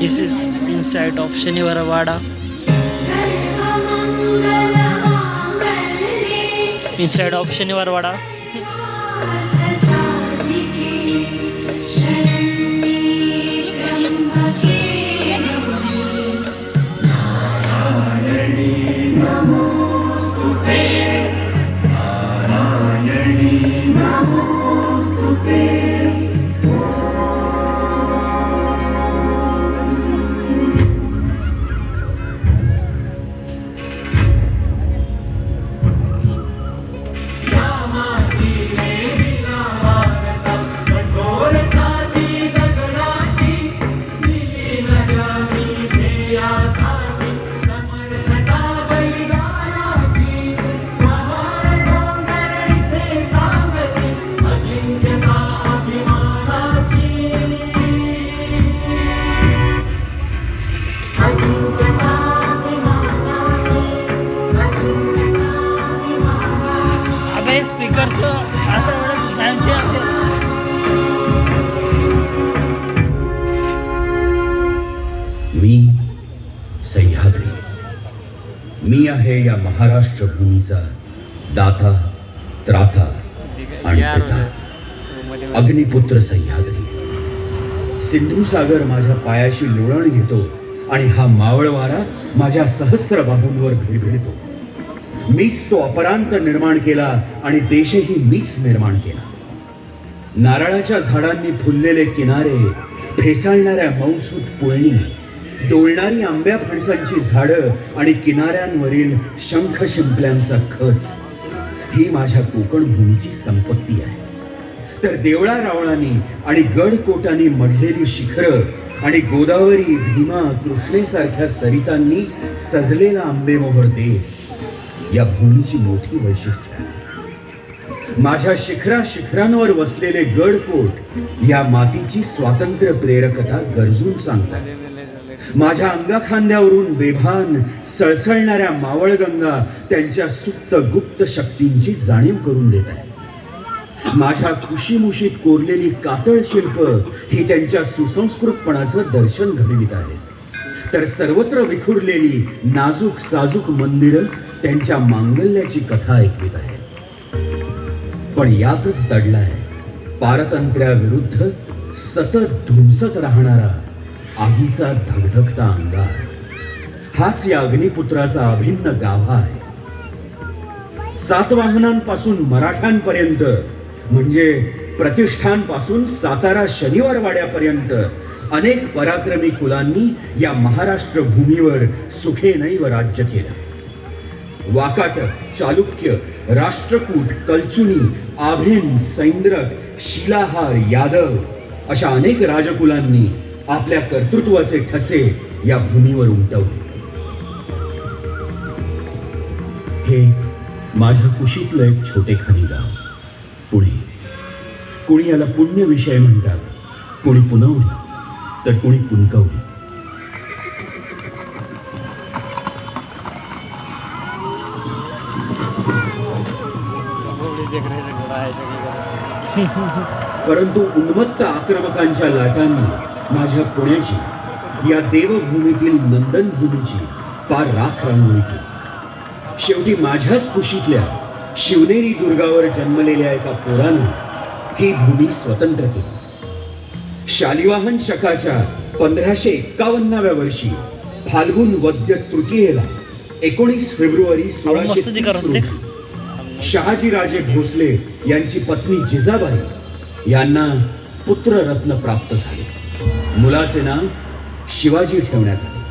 This is inside of Shaniwarwada. Inside of Shaniwarwada. मी आहे या महाराष्ट्र भूमीचा दाता, त्राता आणि पिता, अग्निपुत्र सह्याद्री. सिंधू सागर माझ्या पायाशी लोळण घेतो आणि हा मावळवारा माझ्या सहस्र बाहूंवर भिडभिडतो. मीच तो अपरांत निर्माण केला आणि देशही मीच निर्माण केला. नारळाच्या झाडांनी फुललेले किनारे, फेसाळणाऱ्या मौसूत पुळणी, डोलणारी आंब्या फणसांची झाडं आणि किनाऱ्यांवरील शंख शिंपल्यांचा खच ही माझ्या कोकण भूमीची संपत्ती आहे. तर देवळा रावळांनी आणि गडकोटांनी मढलेली शिखरं आणि गोदावरी, भीमा, कृष्णेसारख्या सरितांनी सजलेला आंबेमोहर देश या भूमीची मोठी वैशिष्ट्य आहे. माझ्या शिखरांवर वसलेले गडकोट या मातीची स्वातंत्र्य प्रेरकता गरजून सांगतात. माझ्या अंगाखांद्यावरून बेभान सळसळणाऱ्या मावळगंगा त्यांच्या सुप्त गुप्त शक्तींची जाणीव करून देत आहे. माझ्या कुशीमुशीत कोरलेली कातळ शिल्प ही त्यांच्या सुसंस्कृतपणाचं दर्शन घडवित आहे. तर सर्वत्र विखुरलेली नाजूक साजूक मंदिरं त्यांच्या मांगल्याची कथा ऐकवित आहे. पण यातच दडलाय पारतंत्र्याविरुद्ध सतत धुमसत राहणारा आगीचा धगधगता अंगार. हाच या अग्निपुत्राचा अभिन्न गाभा आहे. सातवाहनांपासून मराठ्यांपर्यंत, म्हणजे प्रतिष्ठांपासून सातारा शनिवारवाड्यापर्यंत अनेक पराक्रमी कुलांनी या महाराष्ट्र भूमीवर सुखेनैव राज्य केलं. वाकाटक, चालुक्य, राष्ट्रकूट, कलचुनी, आभिन, सैंद्रक, शिलाहार, यादव अशा अनेक राजकुलांनी आपल्या कर्तृत्वाचे ठसे या भूमीवर उमटवले. हे माझ्या कुशीतलं एक छोटेखानी गाव पुणे. कोणी याला पुण्य विषय म्हणतात, कोणी पुनवणी, तर कोणी पुनकवणी. परंतु उन्मत्त आक्रमकांच्या लाटांनी माझ्या पुण्याची, या देवभूमीतील नंदनभूमीची पार राख रांगोळी केली. शेवटी माझ्याच कुशीतल्या शिवनेरी दुर्गावर जन्मलेल्या एका पोरानं ही भूमी स्वतंत्र केली. शालिवाहन शकाच्या 1551व्या वर्षी फाल्गुन वद्य तृतीयेला 19 फेब्रुवारी 1630 रोजी शहाजीराजे भोसले यांची पत्नी जिजाबाई यांना पुत्ररत्न प्राप्त झाले. मुलाचे नाव शिवाजी ठेवण्यात आले.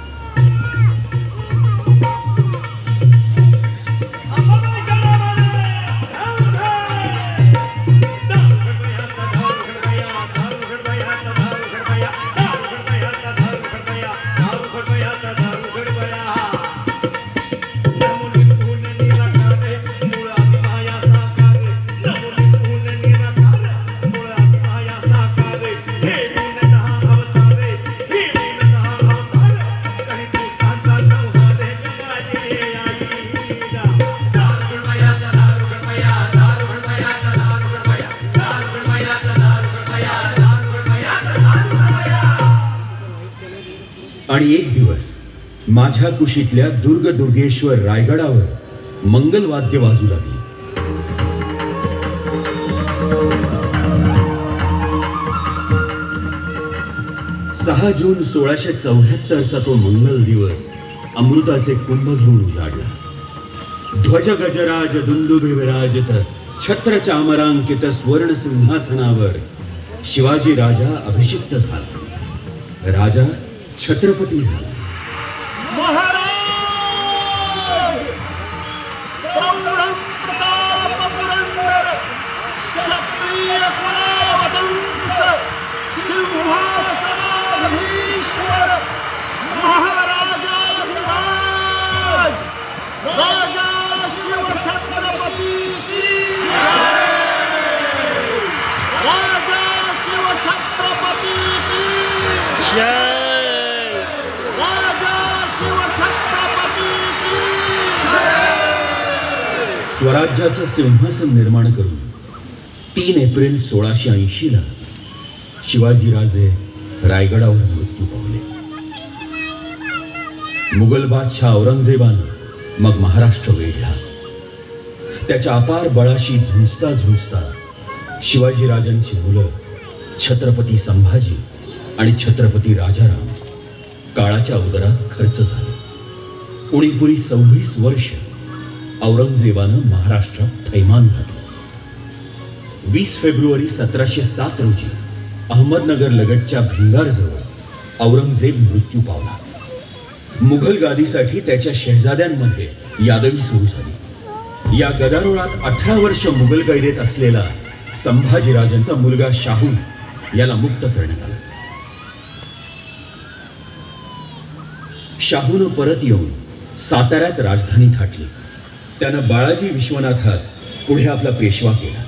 आणि एक दिवस माझ्या कुशीतल्या दुर्गेश्वर रायगडावर मंगलवाद्य वाजू लागली. 6 जून 1674चा तो मंगल दिवस अमृताचे कुंभ घेऊन उजाडला. ध्वज गजराज दुंदुभे विराजित छत्र चामरांकित स्वर्ण सिंहासनावर शिवाजी राजा अभिषिक्त झाला. राजा छत्रपती झाला. स्वराज्याचं सिंहासन निर्माण करून 3 एप्रिल 1680ला शिवाजीराजे रायगडावर मृत्यू पावले. मुघल बादशाह औरंगजेबानं मग महाराष्ट्र वेढला. त्याच्या अपार बळाशी झुंजता झुंजता शिवाजीराजांची मुलं छत्रपती संभाजी आणि छत्रपती राजाराम काळाच्या उदरात खर्च झाले. उणीपुरी 26 वर्ष औरंगजेबानं महाराष्ट्रात थैमान घातलं. 20 फेब्रुवारी 1707 रोजी अहमदनगर लगतच्या भिंगारजवळ औरंगजेब मृत्यू पावला. मुघल गादीसाठी त्याच्या शहजाद्यांमध्ये यादवी सुरू झाली. या गदारोळात 18 वर्ष मुघल कैदेत असलेला संभाजीराजांचा मुलगा शाहू याला मुक्त करण्यात आलं. शाहूनं परत येऊन साताऱ्यात राजधानी थाटली. त्यानं बाळाजी विश्वनाथास पुढे आपला पेशवा केला.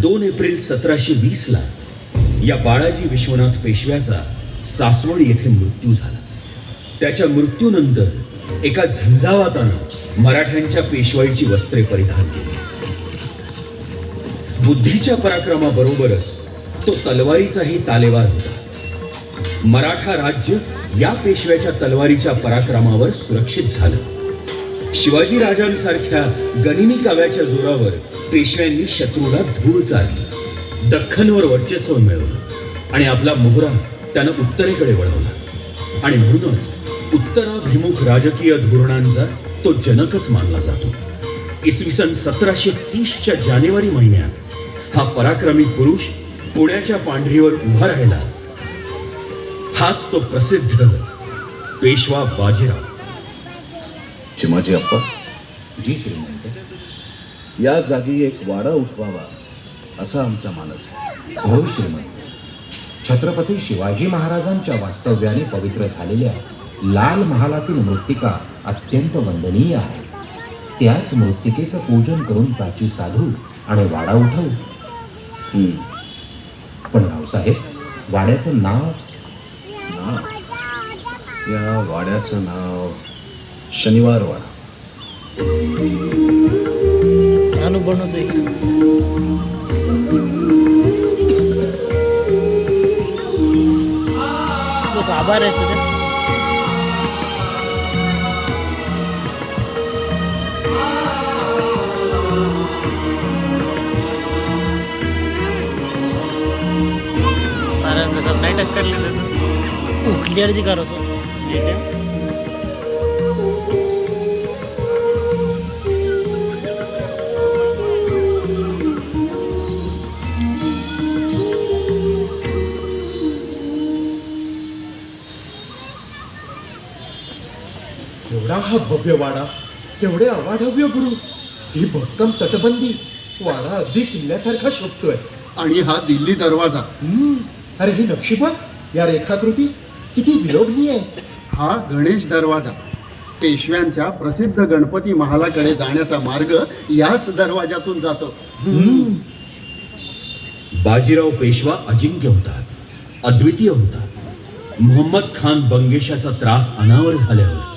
2 एप्रिल 1720ला या बाळाजी विश्वनाथ पेशव्याचा सासवड येथे मृत्यू झाला. त्याच्या मृत्यूनंतर एका झंझावातानं मराठ्यांच्या पेशवाईची वस्त्रे परिधान केली. बुद्धीच्या पराक्रमाबरोबरच तो तलवारीचाही तालेवार होता. मराठा राज्य या पेशव्याच्या तलवारीच्या पराक्रमावर सुरक्षित झालं. शिवाजी राजांसारख्या गनिमी काव्याच्या जोरावर पेशव्यांनी शत्रूला धूळ चारली, दख्खनवर वर्चस्व मिळवलं आणि आपला मोहरा त्यानं उत्तरेकडे वळवला. आणि म्हणूनच उत्तराभिमुख राजकीय धोरणांचा तो जनकच मानला जातो. इसवी सन 1730च्या जानेवारी महिन्यात हा पराक्रमी पुरुष पुण्याच्या पांढरीवर उभा राहिला. हाच तो प्रसिद्ध पेशवा बाजीराव. चिमाजी अप्पा, जी श्रीमंत. या जागी एक वाडा उठवावा असा आमचा मानस आहे. होय श्रीमंत. छत्रपती शिवाजी महाराजांच्या वास्तव्याने पवित्र झालेल्या लाल महालातील मृत्तिका अत्यंत वंदनीय आहे. त्याच मृत्तिकेचं पूजन करून प्राची साधू आणि वाडा उठवू. पण रावसाहेब, वाड्याचं नाव या वाड्याचं नाव शनिवार वाडा. अनुभवच आहे. लोक आभार आहे सगळे. सबटाइटल्स कर लेते क्लियर जी करो तो एवढा हा भव्य वाडा, केवढे अवाढव्य बुरुज, ही भक्कम तटबंदी. वाडा अगदी किल्ल्यासारखा शोभतोय. आणि हा दिल्ली दरवाजा. अरे ही नक्षी बघ, या रेखाकृती किती विलोभनीय आहे. हा गणेश दरवाजा. पेशव्यांच्या प्रसिद्ध गणपती महालाकडे जाण्याचा मार्ग याच दरवाजातून जातो. बाजीराव पेशवा अजिंक्य होता, अद्वितीय होता. मोहम्मद खान बंगेशाचा त्रास अनावर झाल्यावर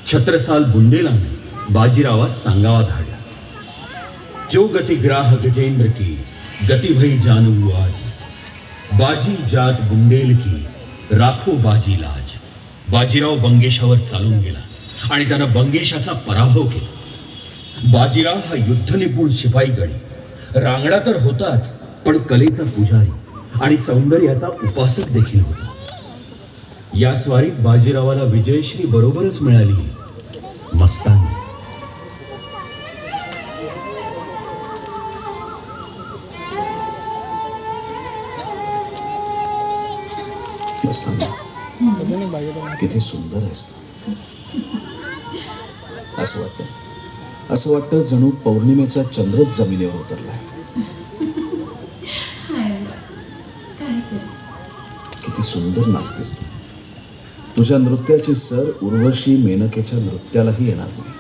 छत्रसाल बुंदेलाने बाजीरावास सांगावा धाडला. जो गति ग्राह गजेंद्र की गति भई जानू आज, बाजी जात बुंदेल की राखो बाजी लाज. बाजीराव बंगेशावर चालून गेला आणि त्यानं बंगेशाचा पराभव केला. बाजीराव हा युद्धनिपुण शिपाई गडी, रांगडा तर होताच, पण कलेचा पुजारी आणि सौंदर्याचा उपासक देखील होता. या स्वारीत बाजीरावाला विजयश्री बरोबरच मिळाली, मस्तानी. मस्तानी, किती सुंदर आहेस तू. असं वाटतं जणू पौर्णिमेचा चंद्रच जमिनीवर उतरलाय. किती सुंदर नाचतेस तू. तुझ्या नृत्याची सर उर्वशी मेनकेच्या नृत्यालाही येणार नाही.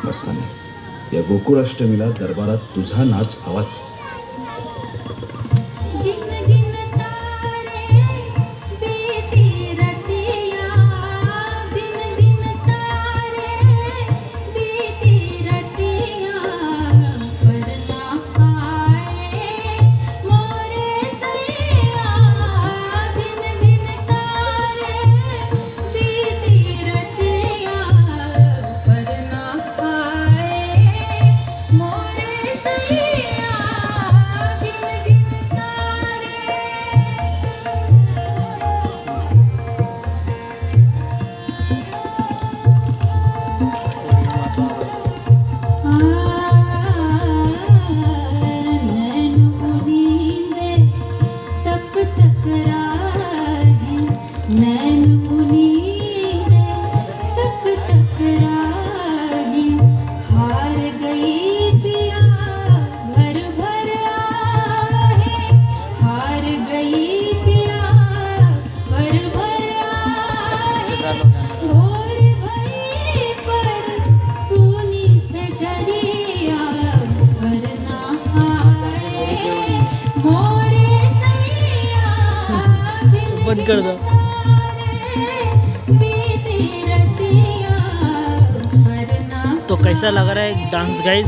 मस्तानी, या गोकुळाष्टमीला दरबारात तुझा नाच हवाच. बंद कर दो. तो कैसा लग रहा है डांस गाइज?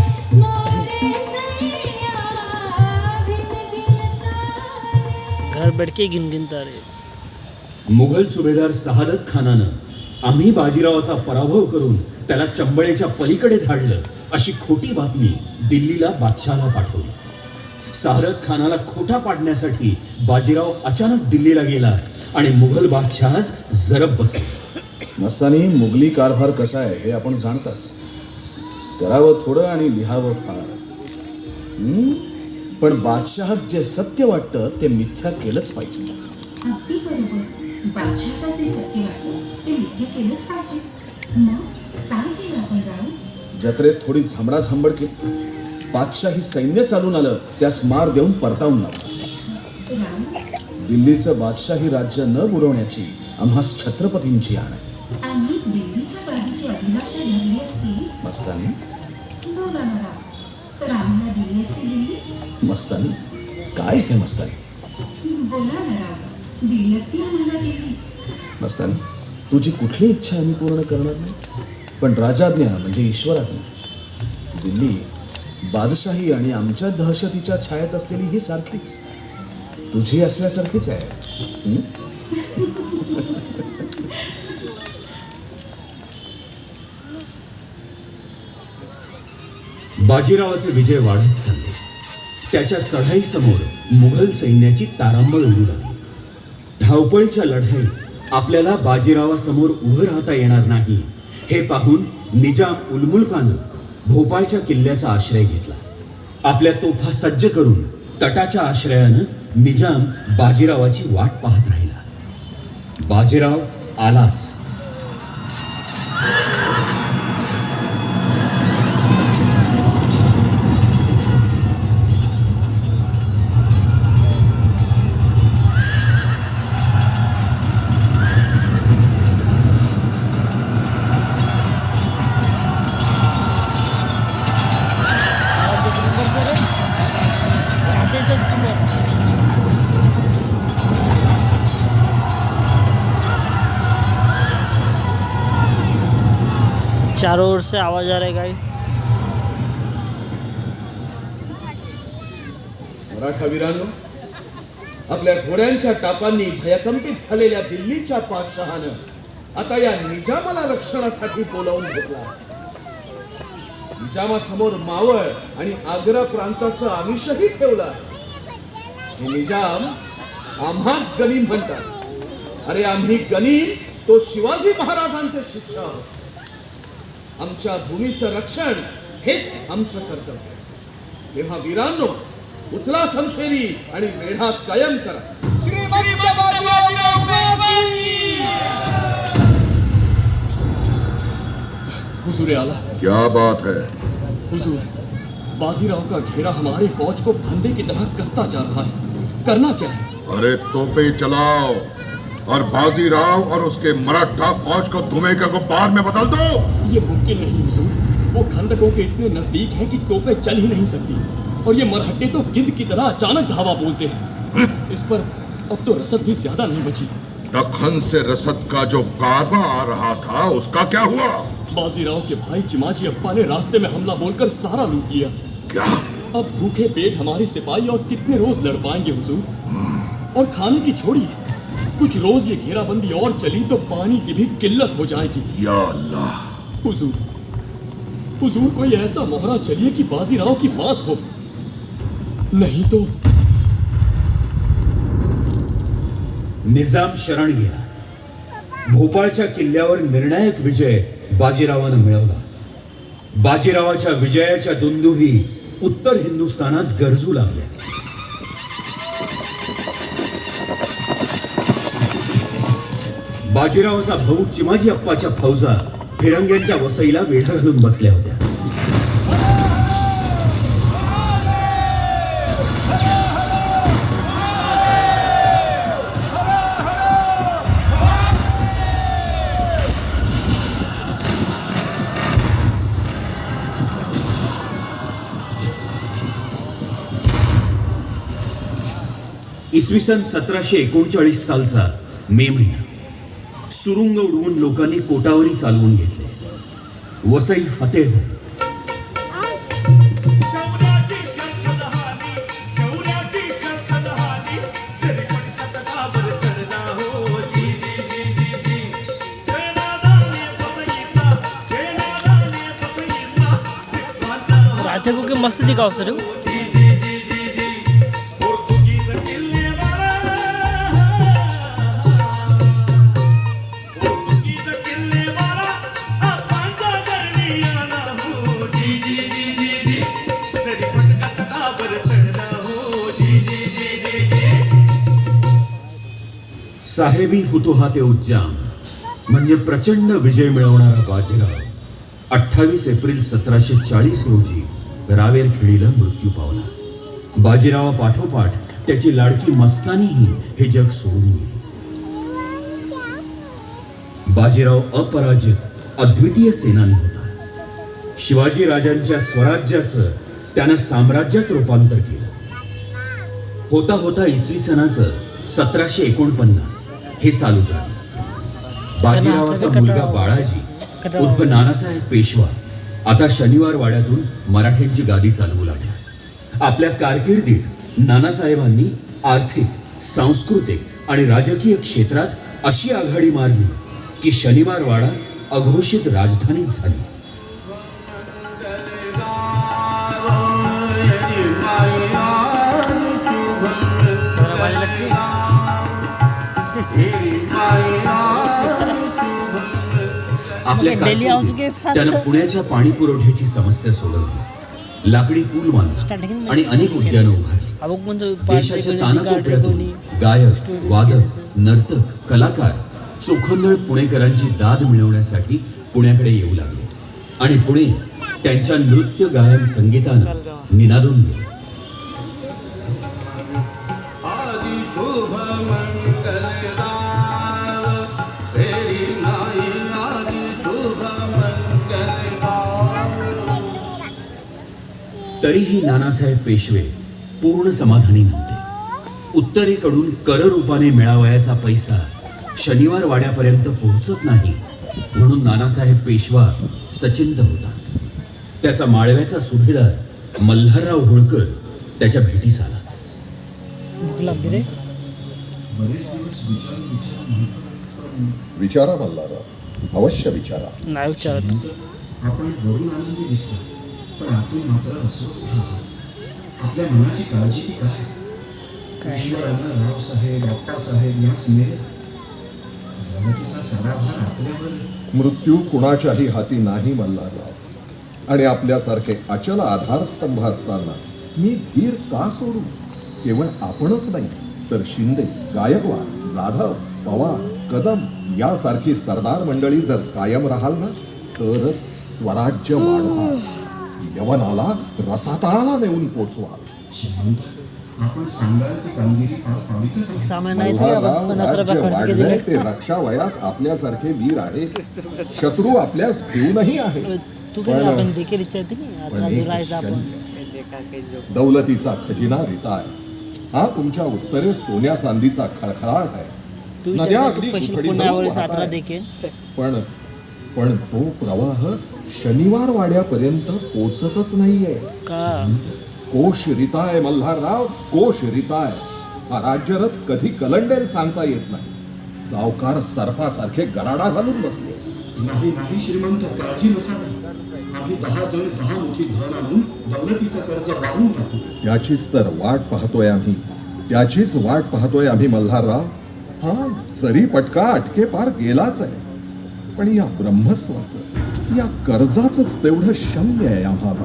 घर बैठ के गिनगिनता रहे. मुघल सुभेदार सहादत खानानं आम्ही बाजीरावाचा पराभव करून त्याला चंबळेच्या पलीकडे धाडलं अशी खोटी बातमी दिल्लीला बादशहाला पाठवली. सहादत खानाला खोटा पाडण्यासाठी बाजीराव अचानक दिल्लीला गेला आणि मुघल बादशहास जरब बसले. मस्तानी, मुघली कारभार कसा आहे हे आपण जाणताच. करावं थोडं आणि लिहावं फार. पण बादशहास जे सत्य वाटतं ते मिथ्या केलंच पाहिजे. अगदी बरोबर. बादशहाला जे सत्य वाटतं ते मिथ्या केलंच पाहिजे. मग काय केलं आपण राव? जत्रेत थोडी झांबडाझांबड केली. बादशाही सैन्य चालून आलं, त्यास मार देऊन परतावून लावलं. राव, दिल्लीचं बादशाही राज्य न बुडवण्याची आम्हास छत्रपतींची आण आहे. आम्ही दिल्लीच्या गादीची अभिलाषा धरली असती. मस्तानी, बोला ना राव, तर आम्हाला दिली असती दिल्ली. मस्तानी, काय हे मस्तानी? बोला ना राव, दिली असती आम्हाला दिल्ली. मस्तानी, तुझी कुठली इच्छा आम्ही पूर्ण करणार नाही, पण राजाज्ञा म्हणजे ईश्वराज्ञा. दिल्ली बादशाही आणि आमच्या दहशतीच्या छायेत असलेली ही सारखीच, तुझी असल्यासारखीच आहे. बाजीरावाचे विजय वाढत चालले. त्याच्या चढाईसमोर मुघल सैन्याची तारांबळ उडू लागली. धावपळीच्या लढाईत आपल्याला बाजीरावासमोर उभं राहता येणार नाही हे पाहून निजाम उलमुलकानं भोपाळच्या किल्ल्याचा आश्रय घेतला. आपल्या तोफा सज्ज करून तटाच्या आश्रयानं निजाम बाजीरावाची वाट पाहत राहिला. बाजीराव आलाच. चारों ओर से आवाज आ रहा है गाइस. मराठा वीरांनो, आपल्या घोड्यांच्या टापांनी भयकंपित झालेल्या दिल्लीच्या पातशहानं आता या निजामाला रक्षणासाठी बोलावून घेतला. निजामासमोर मावळ आणि आग्रा प्रांताचं आमिषही ठेवलं. हे निजाम आम्हाच गनीम म्हणतात. अरे आम्ही गनीम तो शिवाजी महाराजांचे शिष्य आहोत. आमच्या भूमीचं रक्षण हेच आमचं कर्तव्य. तेव्हा वीरांनो, उचला समशेरी आणि वेढा कायम करा. हुजूर आला. क्या बात है? हुजूर, बाजीराव का घेरा हमारी फौज को फंदे की तरह कसता जा रहा है. करना क्या है? अरे तोपे चलाओ और बाजीराव और उसके मराठा फौज को धुएं का गुब्बार में बदल दो. ये मुमकिन नहीं हुजूर. वो खंदकों के इतने नजदीक हैं कि तोपें चल ही नहीं सकती. और ये मरहट्टे तो गिद्ध की तरह अचानक धावा बोलते हैं. इस पर अब तो रसद भी ज्यादा नहीं बची. दखन से रसद का जो कारवां आ रहा था उसका क्या हुआ? बाजीराव के भाई चिमाजी अप्पा ने रास्ते में हमला बोलकर सारा लूट लिया. क्या? अब भूखे पेट हमारी सिपाही और कितने रोज लड़ पाएंगे हुजूर. और खाने की छोड़िए, कुछ रोज ये घेराबंदी और चली तो पानी की भी किल्लत हो जाएगी. या अल्लाह. हुजूर, हुजूर कोई ऐसा मोहरा चलिए कि बाजीराव की बात हो. नहीं तो निजाम शरण गेला. भोपाळच्या किल्ल्यावर निर्णायक विजय बाजीरावानं मिळवला. बाजीरावाच्या विजयाच्या दुंदुभी उत्तर हिंदुस्थानात गरजू लागल्या. बाजीरावाचा भाऊ चिमाजी अप्पाच्या फौजा फिरंग्यांच्या वसईला वेढा घालून बसल्या होत्या. इसवी सन 1739 सालचा मे महिना. सुरुंग उडवून लोकांनी कोटावरी चालवून घेतले. वसई फतेह झाली. राहते को के मस्त दिखाओ सर. साहेबी फुतुहाते उज्जाम म्हणजे प्रचंड विजय मिळवणारा बाजीराव 28 एप्रिल 1740 रोजी रावेरखेडीला मृत्यू पावला. बाजीरावा पाठोपाठ त्याची लाडकी मस्तानीही हे जग सोडून गेली. बाजीराव अपराजित अद्वितीय सेनानी होता. शिवाजी राजांच्या स्वराज्याचं त्यानं साम्राज्यात रूपांतर केलं. होता होता इसवी सनाचं 1749 हे साल उजाडलं. बाजीरावाचा मुलगा बाळाजी उर्फ नानासाहेब पेशवा आता शनिवार वाड्यातून मराठ्यांची गादी चालवू लागला. आपल्या कारकिर्दीत नानासाहेबांनी आर्थिक, सांस्कृतिक आणि राजकीय क्षेत्रात अशी आघाडी मारली की शनिवार वाडा अघोषित राजधानीच झाली. आपल्या कारकिर्दीत त्यानं पुण्याच्या पाणी पुरवठ्याची समस्या सोडवली. लाकडी पूल बांधला आणि अनेक उद्यानं उभारली. देशाच्या कानाकोपऱ्यातून गायक, वादक, नर्तक, कलाकार चोखंदळ पुणेकरांची दाद मिळवण्यासाठी पुण्याकडे येऊ लागले आणि पुणे त्यांच्या नृत्य गायन संगीतानं निनादून गेले. तरीही नानासाहेब पेशवे पूर्ण समाधानी नव्हते. उत्तरेकडून कर रूपाने मिळावयाचा पैसा शनिवार वाड्यापर्यंत पोहोचत नाही म्हणून नानासाहेब पेशवा सचिंत होता. त्याचा माळव्याचा सुभेदार मल्हारराव होळकर त्याच्या भेटीस आला. बरेच दिवस विचार म्हणतो. विचारा मल्हारराव, अवश्य विचारा. नाही विचारत. आपण वरून आनंदी दिसतो, पण आतून मात्र अस्वस्थ आहात. आपल्या मनाची काळजी ती काय? ईश्वरानं रावसाहेब, अप्पासाहेब या सीमेला दौलतीचा सारा भार आपल्यावर. मृत्यू कुणाच्याही हाती नाही मल्हारराव, आणि आपल्यासारखे अचल आधारस्तंभ असताना मी धीर का सोडू? केवळ आपणच नाही तर शिंदे, गायकवाड, जाधव, पवार, कदम यासारखी सरदार मंडळी जर कायम राहाल ना, तरच स्वराज्य वाढवा, यवनाला रसाताला नेऊन पोचवाल. श्रीमंत, आपण सांगाल ती कामगिरी पार पावितच आहे. सामान नाही मल्हारराव, राज्य वाढले ते रक्षावयास आपल्यासारखे वीर आहेत. शत्रू आपल्यास भिवूनही आहे. तू पण- आपण देखील इच्छा पण एक शल्य. दौलतीचा खजिना रिताय. हा तुमच्या उत्तरेस सोन्या चांदीचा खळखळाट आहे. नद्या अगदी उथडी भरून वाहत आहेत. देखील पण तो प्रवाह शनिवार वाड्यापर्यंत पोचतच नाहीये. का कोश रिताय मल्हारराव, कोश रिताय. हा राज्यरथ कधी कलंडेल सांगता येत नाही. सावकार सर्पासारखे गराडा घालून बसले. नाही नाही श्रीमंत, काळजी नसावी. आम्ही 10 जण 10 मोठी धन आणून दौलतीचं कर्ज वाढवून टाकू. त्याचीच तर वाट पाहतोय आम्ही. त्याचीच वाट पाहतोय आम्ही मल्हारराव. हा जरी पटका अटके पार गेलाच आहे, पण या ब्रह्मस्वाचं, या कर्जाचंच तेवढं शम्य आहे आम्हाला.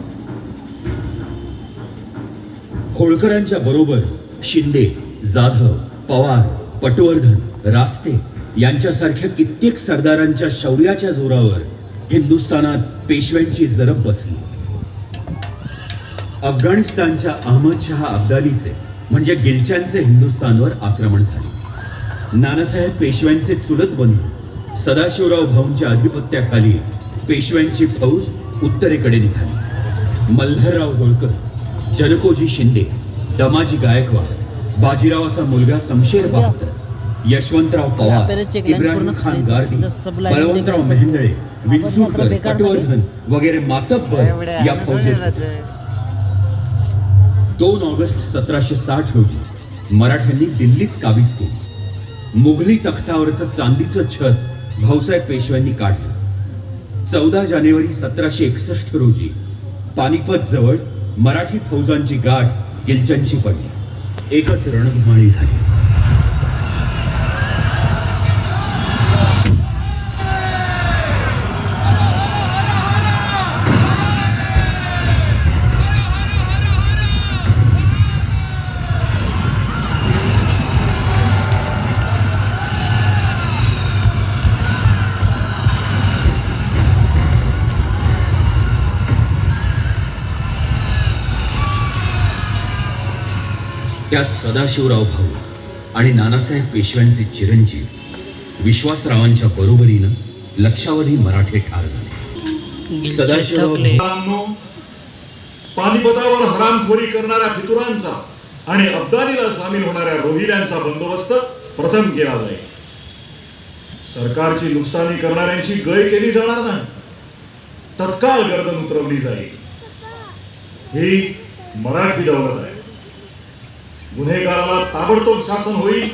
होळकरांच्या बरोबर शिंदे, जाधव, पवार, पटवर्धन, रास्ते यांच्यासारख्या कित्येक सरदारांच्या शौर्याच्या जोरावर हिंदुस्थानात पेशव्यांची जरब बसली. अफगाणिस्तानच्या अहमद शहा अब्दालीचे म्हणजे गिलच्यांचे हिंदुस्थानवर आक्रमण झाले. नानासाहेब पेशव्यांचे चुलत बंधू सदाशिवराव भाऊंच्या अधिपत्याखाली पेशव्यांची फौज उत्तरेकडे निघाली. मल्हारराव होळकर, जनकोजी शिंदे, दमाजी गायकवाड, बाजीरावाचा मुलगा शमशेर बहादूर, यशवंतराव पवार, इब्राहिम खान गार्दी, बळवंतराव मेहेंदळे, विंचूरकर, पटवर्धन वगैरे मातब्बर या फौजेत होते. 2 ऑगस्ट 1760 रोजी मराठ्यांनी दिल्लीच काबीज केली. मुघली तख्तावरचं चांदीचं छत भाऊसाहेब पेशव्यांनी काढलं. 14 जानेवारी 1761 रोजी पानिपत जवळ मराठी फौजांची गाठ गिलच्यांची पडली. एकच रणधुमाळी झाली. त्यात सदाशिवराव भाऊ आणि नानासाहेब पेशव्यांचे चिरंजीव विश्वासरावांच्या बरोबरीनं लक्षावधी मराठे ठार झाले. सदाशिवराव पानिपतावर हरामखोरी करणाऱ्या फितुरांचा आणि अब्दालीला सामील होणाऱ्या रोहिल्यांचा बंदोबस्त प्रथम केला जाईल. सरकारची नुकसानी करणाऱ्यांची गय केली जाणार नाही. तत्काळ गर्दन उतरवली जाईल. ही मराठी दौलत आहे. गुन्हेगाराला ताबडतोब शासन होईल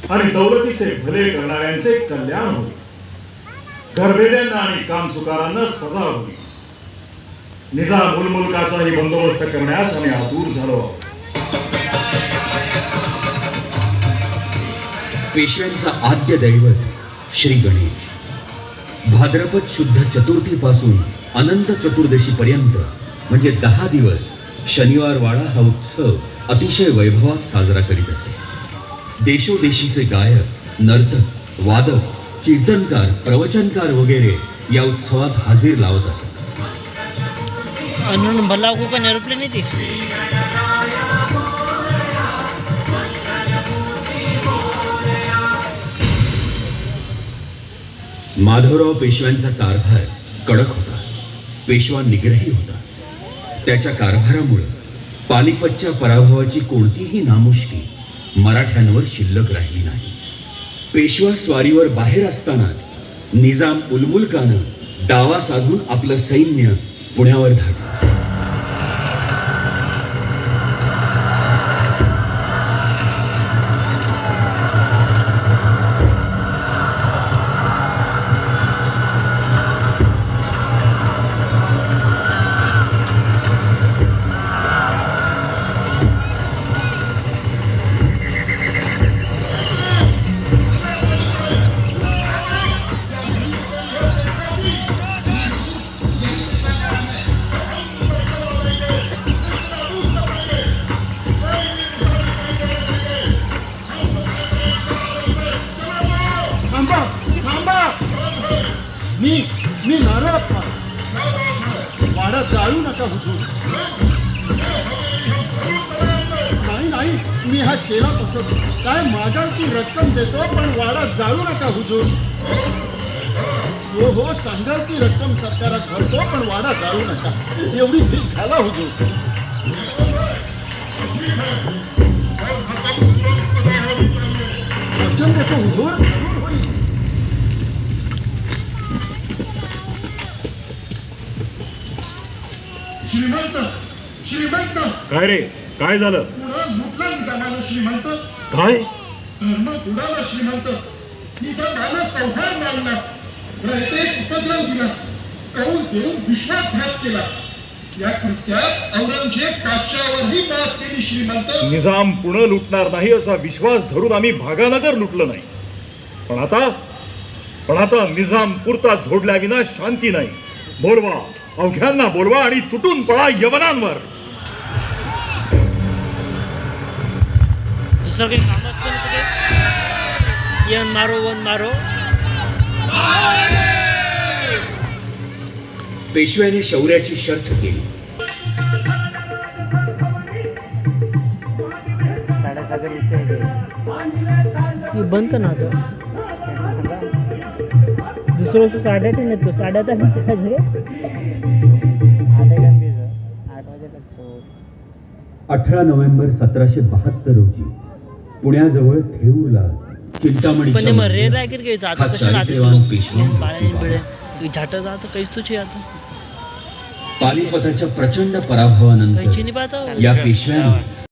आणि दौलतीचे भले करणाऱ्यांचे कल्याण होईल. घरभेद्यांना आणि कामचुकारांना सजा होईल. निजाम उल मुल्काचाही बंदोबस्त करण्यास आम्ही आतुर झालो आहोत. पेशव्यांचा आद्य दैवत श्री गणेश. भाद्रपद शुद्ध चतुर्थीपासून अनंत चतुर्दशी पर्यंत म्हणजे 10 दिवस शनिवार वाडा हा उत्सव अतिशय वैभवात साजरा करीत असे. देशोदेशीचे गायक, नर्तक, वादक, कीर्तनकार, प्रवचनकार वगैरे या उत्सवात हाजीर लावत असत. अनून भला को का एरोप्लेन येते. माधवराव पेशव्यांचा कारभार कडक होता. पेशवा निग्रही होता. त्याच्या कारभारामुळे पानिपतच्या पराभवाची कोणतीही नामुष्की मराठ्यांवर शिल्लक राहिली नाही. पेशवा स्वारीवर बाहेर असतानाच निजाम उलमुल्कानं दावा साधून आपलं सैन्य पुण्यावर धाडलं. नका हुजूर. नाही नाही, मी हा शेळा पसरतो. काय मागाल ती रक्कम देतो, पण वाडा जाळू नका हुजूर. हो हो, सांगाल ती रक्कम सरकारात भरतो, पण वाडा जाळू नका. एवढी भीक घाला हुजूर. वचन देतो हुजूर, जरूर होईल. श्रीमंत श्रीमंत काय रे, काय झालं? लुटलं जमानं श्रीमंत, काय? धर्म बुडाला श्रीमंत, निजामानं संहार मानला, रयतेस उपद्रव दिला, कौल देऊन विश्वासघात केला. या कृत्यात औरंगजेब बादशाहवरही मात केली श्रीमंत. निजाम पुणे लुटणार नाही असा विश्वास धरून आम्ही भागानगर लुटलं नाही. पण आता निजाम पुरता झोडल्या विना शांती नाही. बोलवा, अवघ्यांना बोलवा आणि तुटून पळा यवनांवर. दुसरं काही कामच पण होतं काय? वन मारो. पेशव्याने शौर्याची शर्थ केली. बंद कर ना आता. दुसरं वस्तू 8:30 नेतो. 8:30 18 नोव्हेंबर 1772 रोजी पुण्याजवळ थेऊरला चिंतामणी पण मग रेल आहे की हा आता कशी चारित्र्यवान पेशवा झाट जात काहीच तुझी आता पानिपताच्या प्रचंड पराभवानंतर या पेशव्याने